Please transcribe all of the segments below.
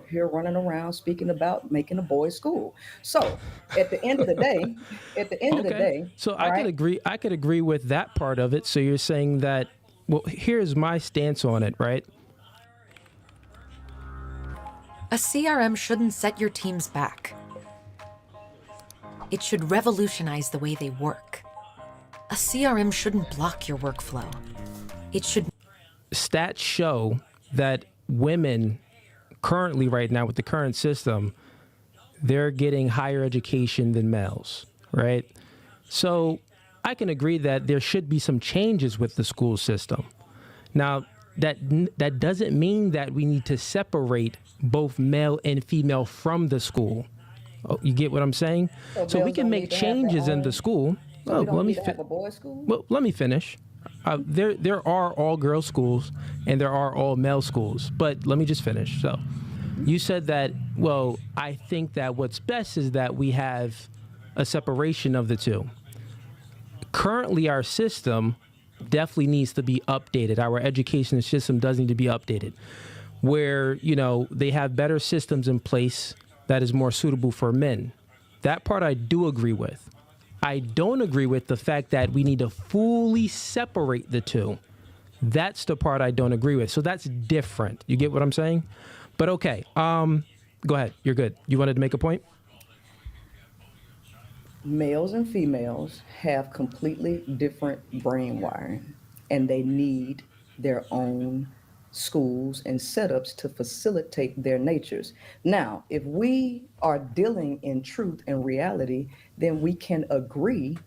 up here running around speaking about making a boys' school. So at the end of the day, at the end of the Okay. day, So all I could right, agree. I could agree with that part of it. So you're saying that. Well, here's my stance on it. Right. A CRM shouldn't set your teams back. It should revolutionize the way they work. A CRM shouldn't block your workflow. It should. Stats show that women currently, right now, with the current system, they're getting higher education than males. Right. So I can agree that there should be some changes with the school system. Now, that doesn't mean that we need to separate both male and female from the school. Oh, you get what I'm saying? so So we males can don't make need to have their changes in the own. school. So Oh, we don't need to have a boys' school. well, let me finish. There are all girls schools and there are all male schools, but let me just finish. So, you said that. Well, I think that what's best is that we have a separation of the two. Currently, our system definitely needs to be updated. Our education system does need to be updated, where they have better systems in place that is more suitable for men. That part I do agree with. I don't agree with the fact that we need to fully separate the two. That's the part I don't agree with. So that's different. You get what I'm saying? But okay. Go ahead. You're good. You wanted to make a point? Males and females have completely different brain wiring, and they need their own schools and setups to facilitate their natures. Now, if we are dealing in truth and reality, then we can agree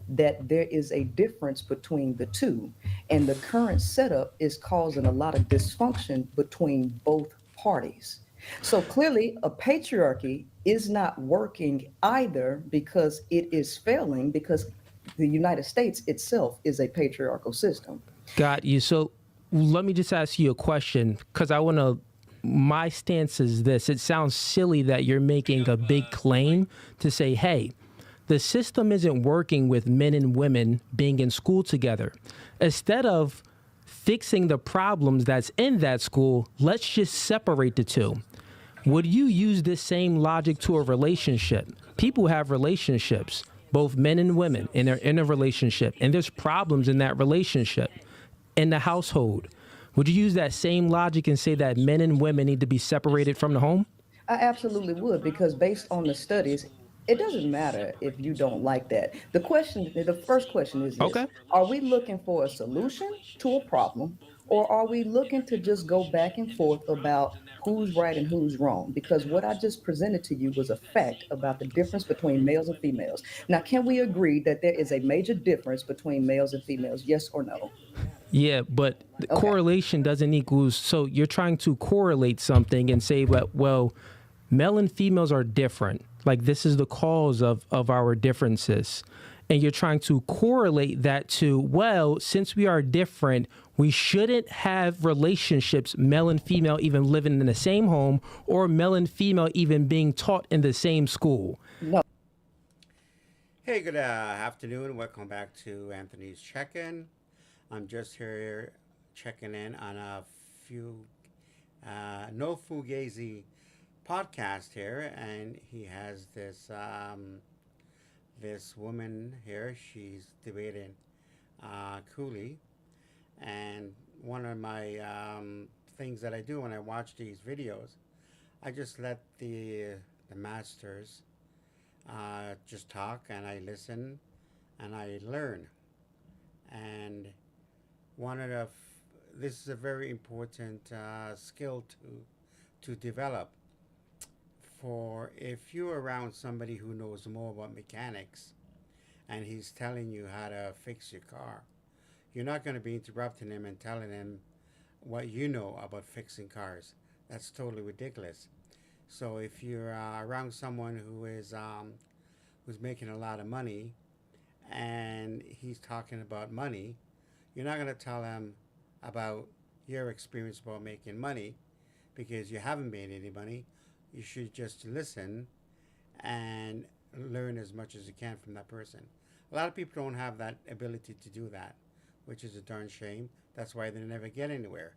that there is a difference between the two. And the current setup is causing a lot of dysfunction between both parties. So clearly, a patriarchy is not working either because it is failing because the United States itself is a patriarchal system. Got you. So let me just ask you a question because I want to. My stance is this: it sounds silly that you're making a big claim to say, hey, the system isn't working with men and women being in school together. Instead of fixing the problems that's in that school, let's just separate the two. Would you use this same logic to a relationship? People have relationships, both men and women, and they're in a relationship, and there's problems in that relationship, in the household. Would you use that same logic and say that men and women need to be separated from the home? I absolutely would because based on the studies, it doesn't matter if you don't like that. The first question is this: Okay. are we looking for a solution to a problem, or are we looking to just go back and forth about who's right and who's wrong? Because what I just presented to you was a fact about the difference between males and females. Now, can we agree that there is a major difference between males and females? Yes or no? Yeah, but the Okay. correlation doesn't equal. So you're trying to correlate something and say, well, male and females are different. Like this is the cause of our differences. And you're trying to correlate that to, well, since we are different, we shouldn't have relationships, male and female, even living in the same home, or male and female even being taught in the same school. No. Hey, good afternoon. Welcome back to Anthony's Check-In. I'm just here checking in on a few no Fugazi podcast here, and he has this woman here. She's debating Cooley, and one of my things that I do when I watch these videos, I just let the masters just talk, and I listen, and I learn, and one of the this is a very important skill to develop. For if you're around somebody who knows more about mechanics and he's telling you how to fix your car, you're not going to be interrupting him and telling him what you know about fixing cars. That's totally ridiculous. So if you're around someone who's making a lot of money and he's talking about money, you're not going to tell him about your experience about making money because you haven't made any money. You should just listen and learn as much as you can from that person. A lot of people don't have that ability to do that, which is a darn shame. That's why they never get anywhere.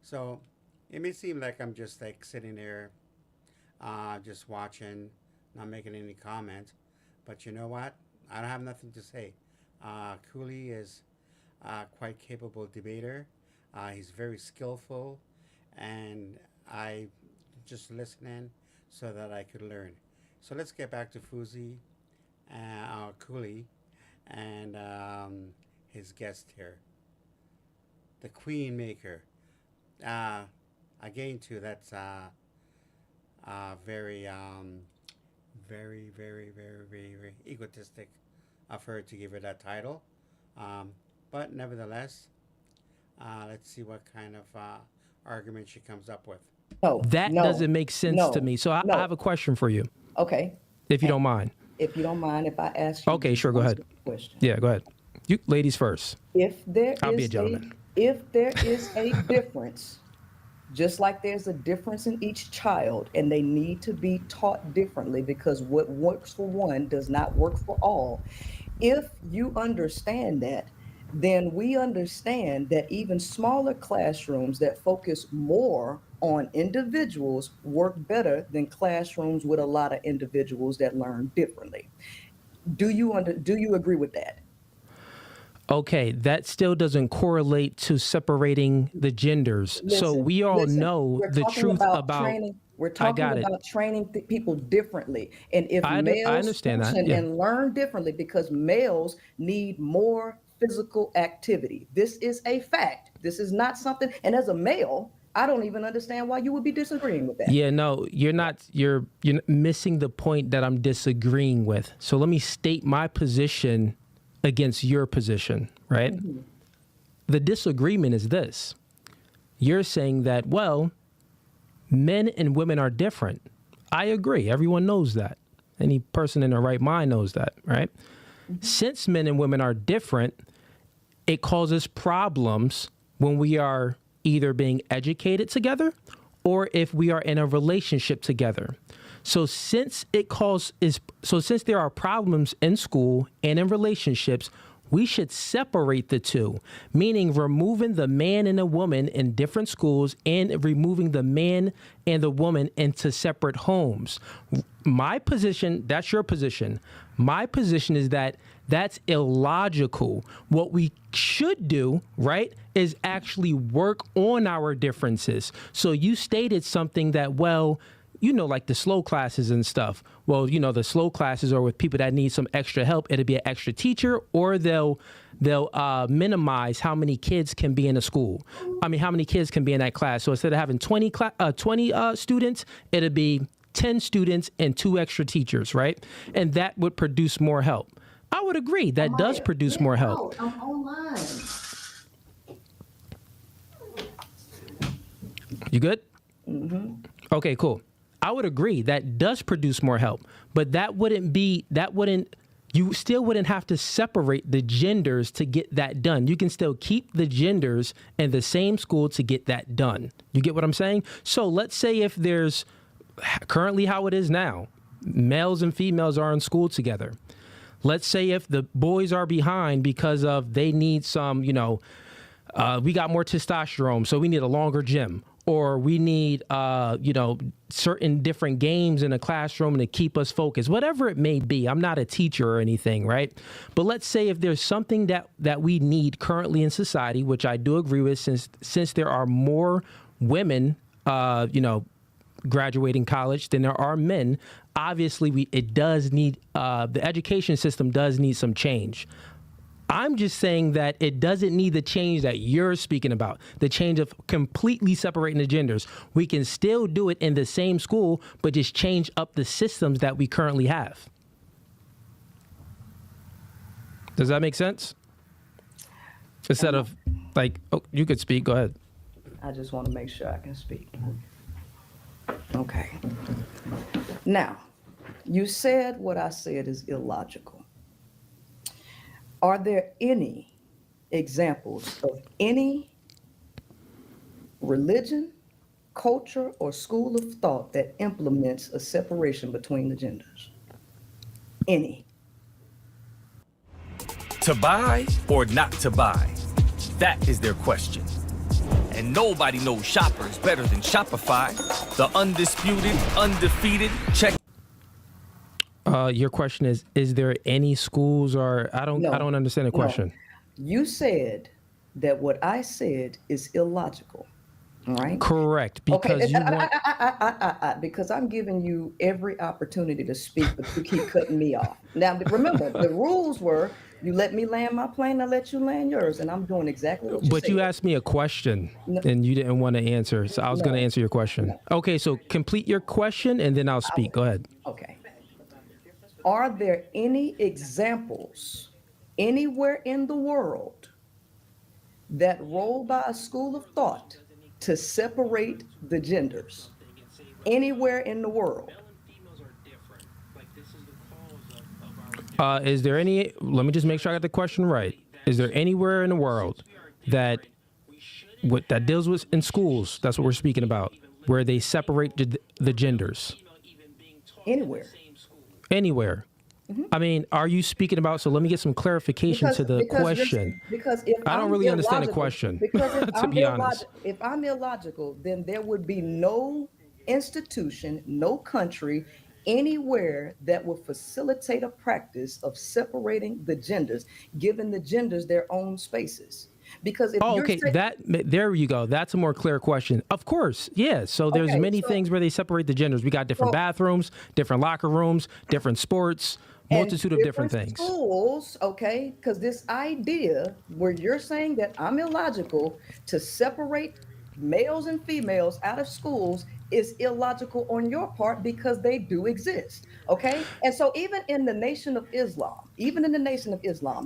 So it may seem like I'm just like sitting there just watching, not making any comment. But you know what? I don't have nothing to say. Cooley is quite capable debater. He's very skillful, and I just listening so that I could learn. So let's get back to Fuzi, Cooley, and his guest here, the Queen Maker. Again, too, that's very, very egotistic of her to give her that title. But nevertheless, let's see what kind of argument she comes up with. That doesn't make sense to me. So I have a question for you, Okay. if you don't mind. If you don't mind, if I ask you. Okay, sure, go ahead. Question. Yeah, go ahead. You ladies first. I'll be a gentleman. If there is a difference, just like there's a difference in each child, and they need to be taught differently because what works for one does not work for all. If you understand that, then we understand that even smaller classrooms that focus more on individuals work better than classrooms with a lot of individuals that learn differently. Do you agree with that? Okay, that still doesn't correlate to separating the genders. So we all know the truth about training. We're talking about training people differently. And if I males understand that, function yeah. and learn differently because males need more physical activity. This is a fact. This is not something, and as a male, I don't even understand why you would be disagreeing with that. Yeah, no, you're not. You're missing the point that I'm disagreeing with. So let me state my position against your position, right? Mm-hmm. The disagreement is this. You're saying that, well, men and women are different. I agree. Everyone knows that. Any person in their right mind knows that, right? Mm-hmm. Since men and women are different, it causes problems when we are either being educated together or if we are in a relationship together. So since there are problems in school and in relationships, we should separate the two, meaning removing the man and the woman in different schools and removing the man and the woman into separate homes. My position, that's your position. My position is that that's illogical. What we should do, right, is actually work on our differences. So you stated something that, well, like the slow classes and stuff. Well, the slow classes are with people that need some extra help. It'll be an extra teacher, or they'll minimize how many kids can be in a school. I mean, how many kids can be in that class. So instead of having 20 students, it'll be 10 students and 2 extra teachers, right? And that would produce more help. I would agree. That does produce more help. I'm online. You good? Mm-hmm. Okay, cool. I would agree that does produce more help, but you still wouldn't have to separate the genders to get that done. You can still keep the genders in the same school to get that done. You get what I'm saying? So let's say if there's currently how it is now, males and females are in school together. Let's say if the boys are behind because of they need some, we got more testosterone, so we need a longer gym. Or we need, certain different games in a classroom to keep us focused, whatever it may be. I'm not a teacher or anything, right? But let's say if there's something that we need currently in society, which I do agree with, since there are more women, graduating college than there are men, obviously it does need, the education system does need some change. I'm just saying that it doesn't need the change that you're speaking about, the change of completely separating the genders. We can still do it in the same school, but just change up the systems that we currently have. Does that make sense? Instead of you could speak, go ahead. I just want to make sure I can speak. Okay. Now, you said what I said is illogical. Are there any examples of any religion, culture, or school of thought that implements a separation between the genders? Any? To buy or not to buy? That is their question. And And nobody knows shoppers better than Shopify. The undisputed, undefeated, check. Your question is there any schools or I No, don't understand the no. question. You said that what I said is illogical. All right. Correct, Okay. because you want Because I'm giving you every opportunity to speak, but you keep cutting me off. Now, remember, the rules were you let me land my plane, I let you land yours, and I'm doing exactly what you but you said. asked me a question No, and you didn't want to answer. So I was going to no, answer your question. no. Okay, so complete your question and then I'll speak. Go ahead. Okay. Are there any examples anywhere in the world that roll by a school of thought to separate the genders? Anywhere in the world? Is there any, let me just make sure I got the question right. Is there anywhere in the world that that deals with in schools, that's what we're speaking about, where they separate the genders? Anywhere. Anywhere. I mean, are you speaking about, so let me get some clarification to the question. Because if I don't I'm really understand the illogical, question, because if to be honest. if I'm illogical, then there would be no institution, no country anywhere that will facilitate a practice of separating the genders, giving the genders their own spaces. Because if Oh, you're okay. saying, There you go. That's a more clear question. Of course, yeah. So there's okay, many so things where they separate the genders. We got different so bathrooms, different locker rooms, different sports, and multitude of different things. schools, okay, because this idea where you're saying that I'm illogical to separate males and females out of schools is illogical on your part because they do exist, okay? And so even in the Nation of Islam,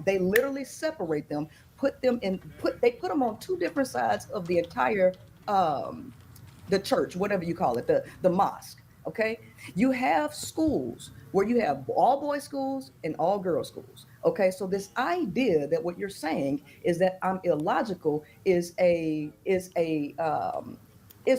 they literally separate them, they put them on two different sides of the entire the church, whatever you call it, the mosque. Okay, you have schools where you have all boys schools and all girls schools. Okay, so this idea that what you're saying is that I'm illogical it's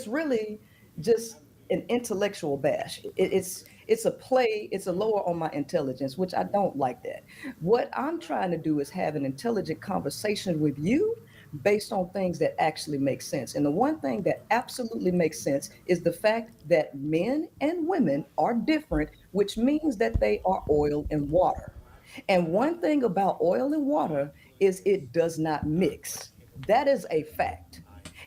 really just an intellectual bash. It's a play. It's a lower on my intelligence, which I don't like that. What I'm trying to do is have an intelligent conversation with you based on things that actually make sense. And the one thing that absolutely makes sense is the fact that men and women are different, which means that they are oil and water. And one thing about oil and water is it does not mix. That is a fact.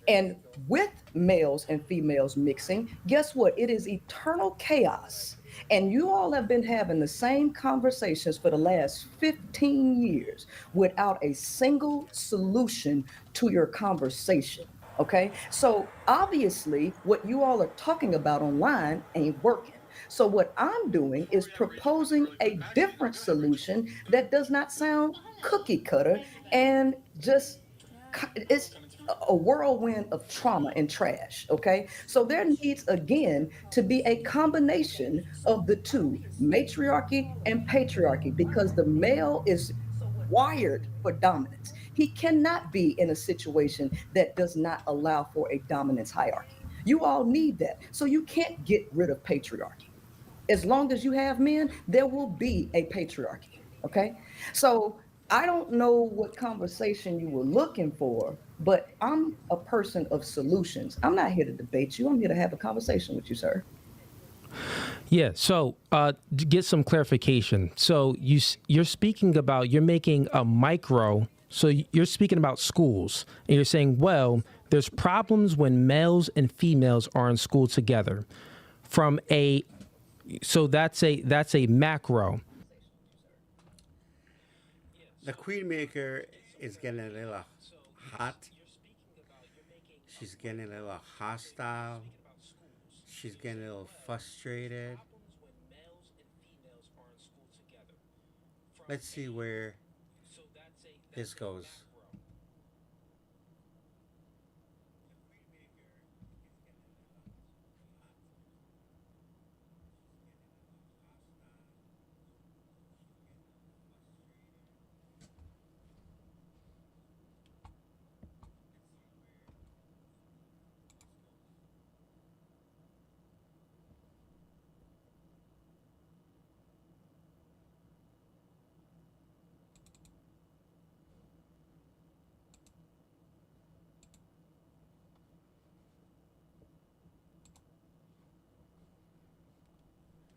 And with males and females mixing, guess what? It is eternal chaos. And you all have been having the same conversations for the last 15 years without a single solution to your conversation. Okay. So obviously, what you all are talking about online ain't working. So, what I'm doing is proposing a different solution that does not sound cookie cutter and just it's a whirlwind of trauma and trash. Okay. So there needs again to be a combination of the two, matriarchy and patriarchy, because the male is wired for dominance. He cannot be in a situation that does not allow for a dominance hierarchy. You all need that. So you can't get rid of patriarchy. As long as you have men, there will be a patriarchy. Okay. So I don't know what conversation you were looking for, but I'm a person of solutions. I'm not here to debate you. I'm here to have a conversation with you, sir. Yeah. So to get some clarification. So you're speaking about, you're making a micro. So you're speaking about schools and you're saying, well, there's problems when males and females are in school together. So that's a macro. The Queen Maker is getting a little hot. She's getting a little hostile. She's getting a little frustrated. Let's see where this goes.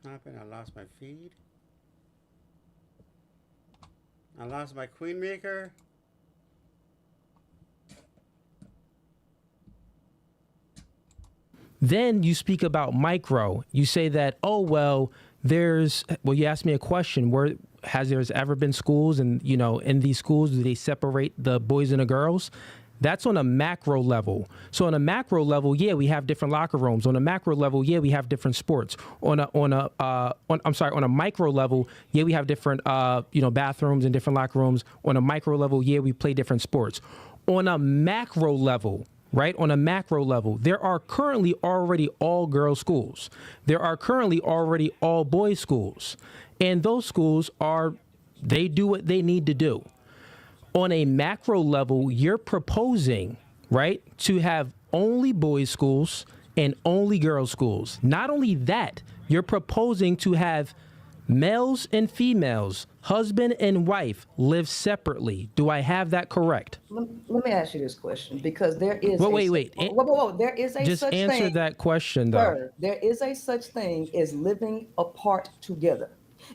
happened? I lost my feed. I lost my queen maker. Then you speak about micro. You say that, oh, well, you asked me a question where there's ever been schools and, in these schools, do they separate the boys and the girls? That's on a macro level. So on a macro level, yeah, we have different locker rooms. On a macro level, yeah, we have different sports. On a micro level, yeah, we have different, bathrooms and different locker rooms. On a micro level, yeah, we play different sports. On a macro level, right? On a macro level, there are currently already all girls schools. There are currently already all boys schools. And those schools they do what they need to do. On a macro level, you're proposing, right, to have only boys schools and only girls schools. Not only that, you're proposing to have males and females, husband and wife, live separately. Do I have that correct? Let me ask you this question, because there is wait. There is a just such answer thing, that question, though. sir. There is a such thing as living apart together.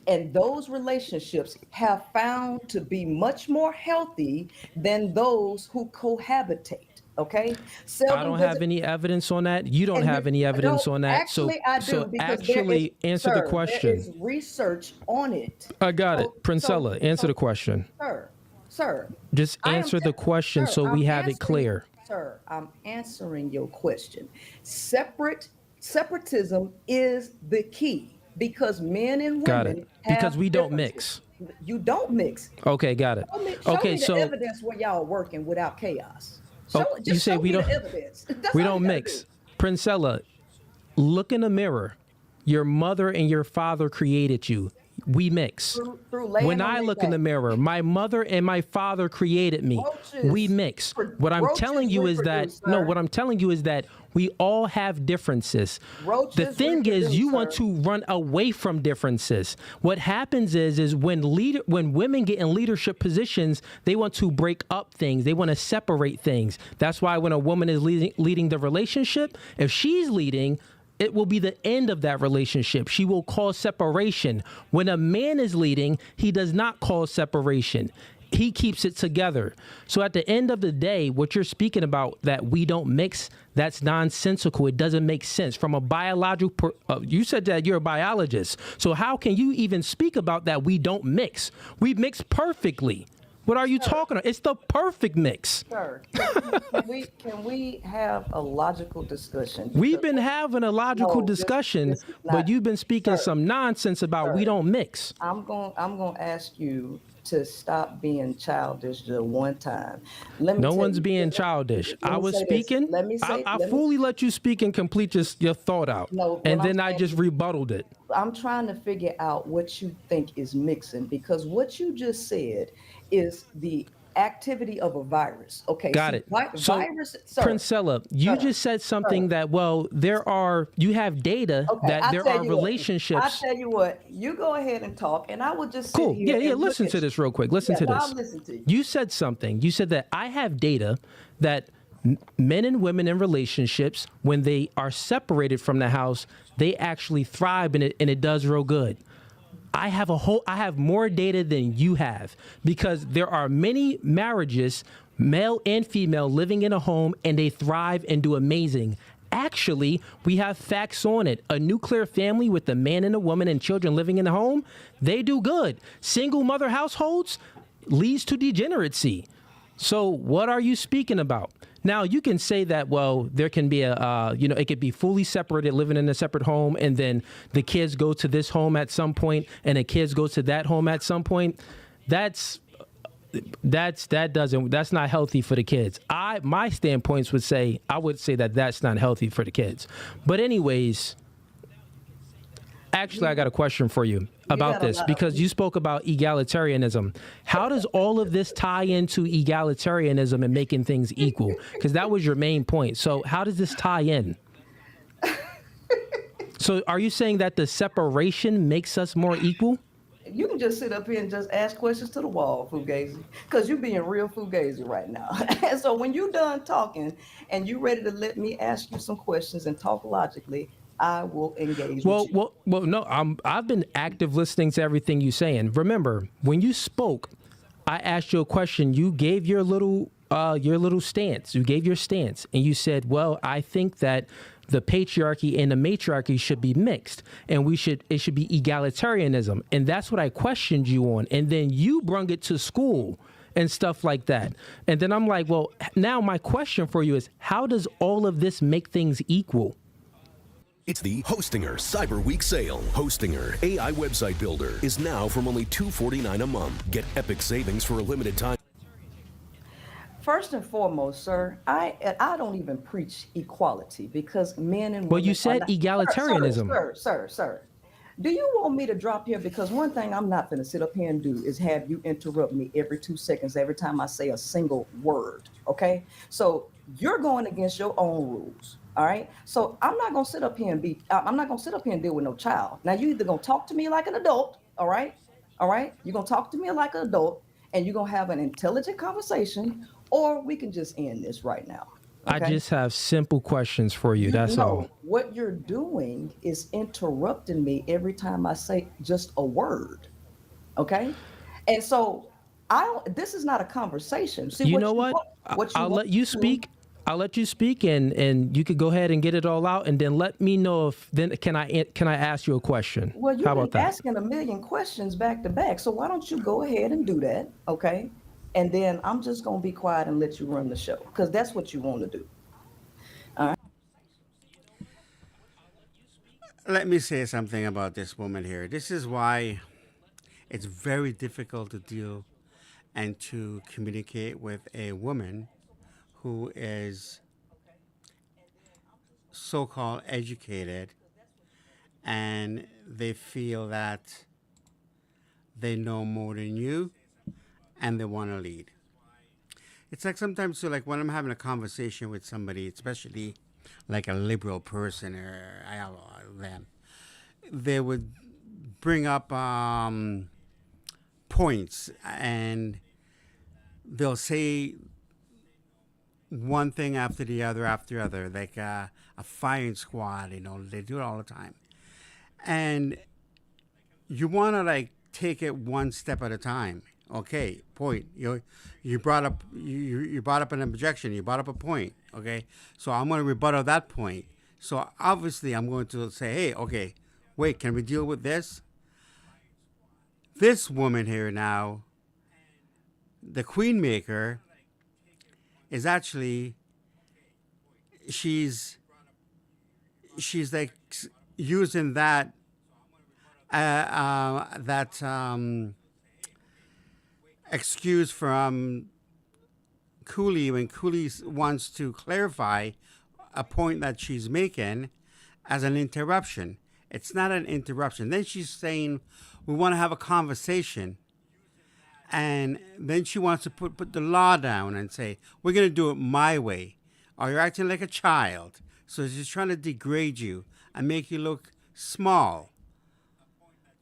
And those relationships have found to be much more healthy than those who cohabitate. Okay. I don't have any evidence on that. You don't have any evidence on that. Actually, I do, so because actually answer the there question. is research on it. I got it. Princella, answer the question. Sir. Just I am answer the te- question sir, so we I'm have it answering- clear. Sir, I'm answering your question. Separatism is the key, because men and women Got it. Because have we don't differences. mix. You don't mix. Okay, got it. Show Okay, me the so evidence where y'all are working without chaos. you say we don't we don't mix. Princella, look in the mirror. Your mother and your father created you. We mix. When I look in the mirror, my mother and my father created me. We mix. What I'm telling you is that what I'm telling you is that we all have differences. The thing is, you want to run away from differences. What happens is when women get in leadership positions, they want to break up things. They want to separate things. That's why when a woman is leading the relationship, if she's leading, it will be the end of that relationship. She will cause separation. When a man is leading, he does not cause separation. He keeps it together. So at the end of the day, what you're speaking about, that we don't mix, that's nonsensical. It doesn't make sense. From a biological, you said that you're a biologist. So how can you even speak about that we don't mix? We mix perfectly. What are you talking about? It's the perfect mix. Sir, can we have a logical discussion? We've been having a logical No, discussion, this is not- but you've been speaking Sir, some nonsense about we don't mix. I'm going to ask you to stop being childish the one time. Let me No tell one's you- being childish. let I me was say this. speaking. Let me say- I let me- fully let you speak and complete your thought out. No, what and I'm then I saying just is- rebutted it. I'm trying to figure out what you think is mixing, because what you just said is the activity of a virus. Okay. Got see, it. So, virus, sir, Princella, you sir, just said something sir. that, you have data Okay, that I there tell are you what, relationships. I tell you what, you go ahead and talk, and I will just sit Cool. here Yeah. and look Listen at to you. this real quick. Listen to Yeah, this. I'll listen to you. You said something. You said that I have data that men and women in relationships, when they are separated from the house, they actually thrive in it, and it does real good. I have more data than you have, because there are many marriages, male and female, living in a home, and they thrive and do amazing. Actually, we have facts on it. A nuclear family with a man and a woman and children living in a home, they do good. Single mother households leads to degeneracy. So what are you speaking about? Now, you can say that, well, there can be it could be fully separated, living in a separate home, and then the kids go to this home at some point, and the kids go to that home at some point. That's not healthy for the kids. My standpoints would say, I would say that that's not healthy for the kids. But anyways, actually, I got a question for you about this, because you spoke about egalitarianism. How does all of this tie into egalitarianism and making things equal? Because that was your main point. So how does this tie in? So are you saying that the separation makes us more equal? You can just sit up here and just ask questions to the wall, Fugazi, because you're being real Fugazi right now. And so when you're done talking and you're ready to let me ask you some questions and talk logically, I will engage with you. Well. No, I've been active listening to everything you're saying. Remember, when you spoke, I asked you a question. You gave your little stance. You gave your stance, and you said, "Well, I think that the patriarchy and the matriarchy should be mixed, and it should be egalitarianism." And that's what I questioned you on. And then you brung it to school and stuff like that. And then I'm like, well, now my question for you is, how does all of this make things equal? It's the Hostinger Cyber Week sale. Hostinger AI website builder is now from only $249 a month. Get epic savings for a limited time. First and foremost, sir, I don't even preach equality because men and women. Well, you said egalitarianism. Sir. Do you want me to drop here? Because one thing I'm not going to sit up here and do is have you interrupt me every 2 seconds every time I say a single word. Okay, so you're going against your own rules. All right, so I'm not going to sit up here and I'm not going to sit up here and deal with no child. Now you either going to talk to me like an adult. All right, you're going to talk to me like an adult, and you're going to have an intelligent conversation, or we can just end this right now. Okay? I just have simple questions for you. That's all. What you're doing is interrupting me every time I say just a word. Okay? And so this is not a conversation. See, you know what? I'll let you speak. I'll let you speak, and you could go ahead and get it all out, and then let me know if then can I ask you a question? Well, you've How about been that? asking a million questions back to back. So why don't you go ahead and do that? Okay? And then I'm just going to be quiet and let you run the show because that's what you want to do. All right. Let me say something about this woman here. This is why it's very difficult to deal and to communicate with a woman who is so-called educated and they feel that they know more than you and they want to lead. It's like sometimes, so like when I'm having a conversation with somebody, especially like a liberal person or I don't know, them, they would bring up points and they'll say one thing after the other, like a firing squad, they do it all the time. And you want to like take it one step at a time. Okay, point. You brought up an objection. You brought up a point. Okay, so I'm going to rebuttal that point. So obviously, I'm going to say, hey, okay, wait, can we deal with this? This woman here now, the queen maker, is actually she's like using that excuse from Cooley when Cooley wants to clarify a point that she's making as an interruption. It's not an interruption. Then she's saying we want to have a conversation, and then she wants to put the law down and say we're going to do it my way, or you're acting like a child. So she's trying to degrade you and make you look small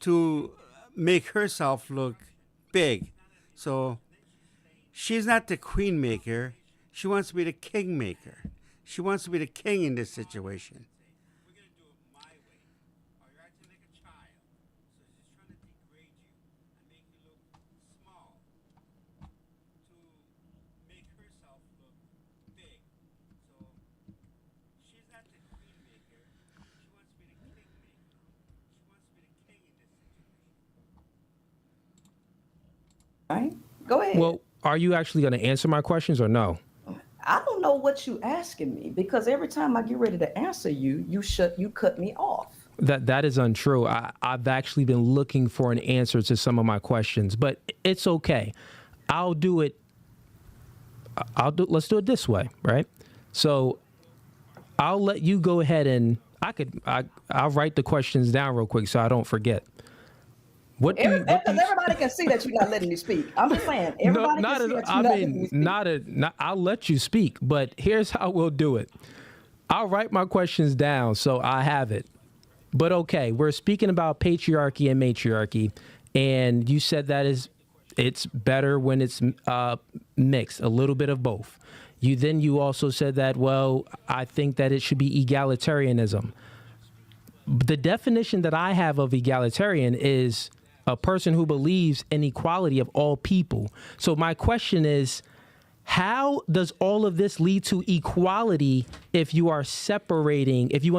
to make herself look big. So she's not the queen maker. She wants to be the king maker. She wants to be the king in this situation. All right, go ahead. Well, are you actually going to answer my questions or no? I don't know what you asking me because every time I get ready to answer you, you cut me off. That is untrue. I've actually been looking for an answer to some of my questions, but it's okay. I'll do it. Let's do it this way, right? So I'll let you go ahead and I'll write the questions down real quick so I don't forget. Everybody can see that you're not letting me speak. I'm just saying, everybody can see that you're not letting me speak. I'll let you speak, but here's how we'll do it. I'll write my questions down so I have it. But okay, we're speaking about patriarchy and matriarchy, and you said that it's better when it's mixed, a little bit of both. You also said that, well, I think that it should be egalitarianism. The definition that I have of egalitarian is a person who believes in equality of all people. So my question is, how does all of this lead to equality if you want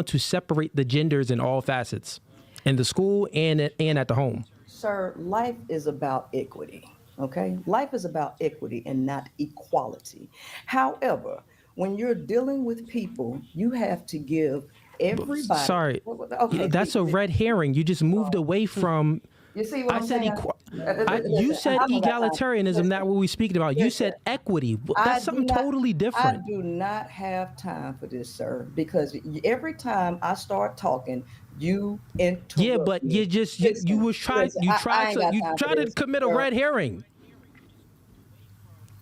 to separate the genders in all facets, in the school and at the home? Sir, life is about equity, okay? Life is about equity and not equality. However, when you're dealing with people, you have to give everybody. Sorry, Okay, that's a red herring. You just moved away from. You see what I I'm said saying? you said I don't got time. egalitarianism. Not what we're speaking about. You said equity. That's something totally different. I do not have time for this, sir, because every time I start talking, you interrupt. Yeah, but me. you tried to commit a red herring.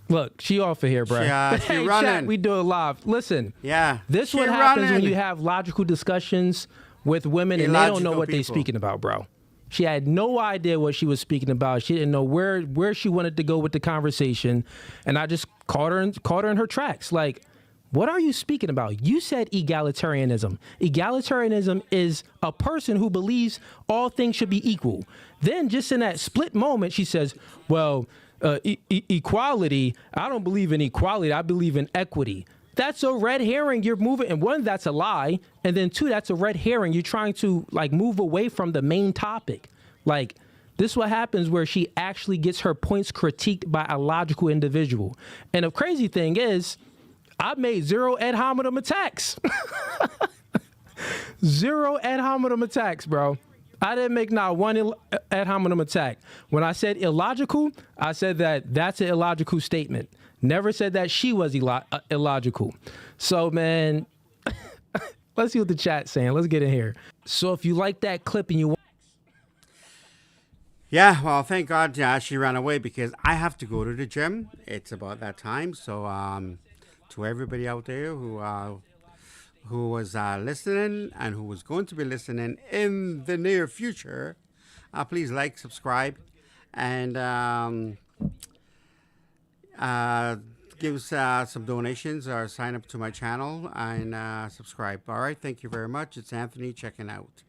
Look, she off of here, bro. Yeah, she hey, running. chat, we do it live. Listen, Yeah, this she what happens when running. you have logical discussions with women and they don't know Illogical what they're people. speaking about, bro. She had no idea what she was speaking about. She didn't know where she wanted to go with the conversation, and I just caught her in her tracks. Like, what are you speaking about? You said egalitarianism. Egalitarianism is a person who believes all things should be equal. Then, just in that split moment, she says, "Well, equality. I don't believe in equality. I believe in equity." That's a red herring. You're moving, and one, that's a lie, and then two, that's a red herring. You're trying to like move away from the main topic. Like, this is what happens where she actually gets her points critiqued by a logical individual. And the crazy thing is, I made 0 ad hominem attacks. 0 ad hominem attacks, bro. I didn't make not one ad hominem attack. When I said illogical, I said that's an illogical statement. Never said that she was illogical. So, man, let's see what the chat's saying. Let's get in here. So if you like that clip and you want... Yeah, well, thank God she ran away because I have to go to the gym. It's about that time. So to everybody out there who was listening and who was going to be listening in the near future, please like, subscribe, and give us some donations or sign up to my channel and subscribe. All right, thank you very much. It's Anthony checking out.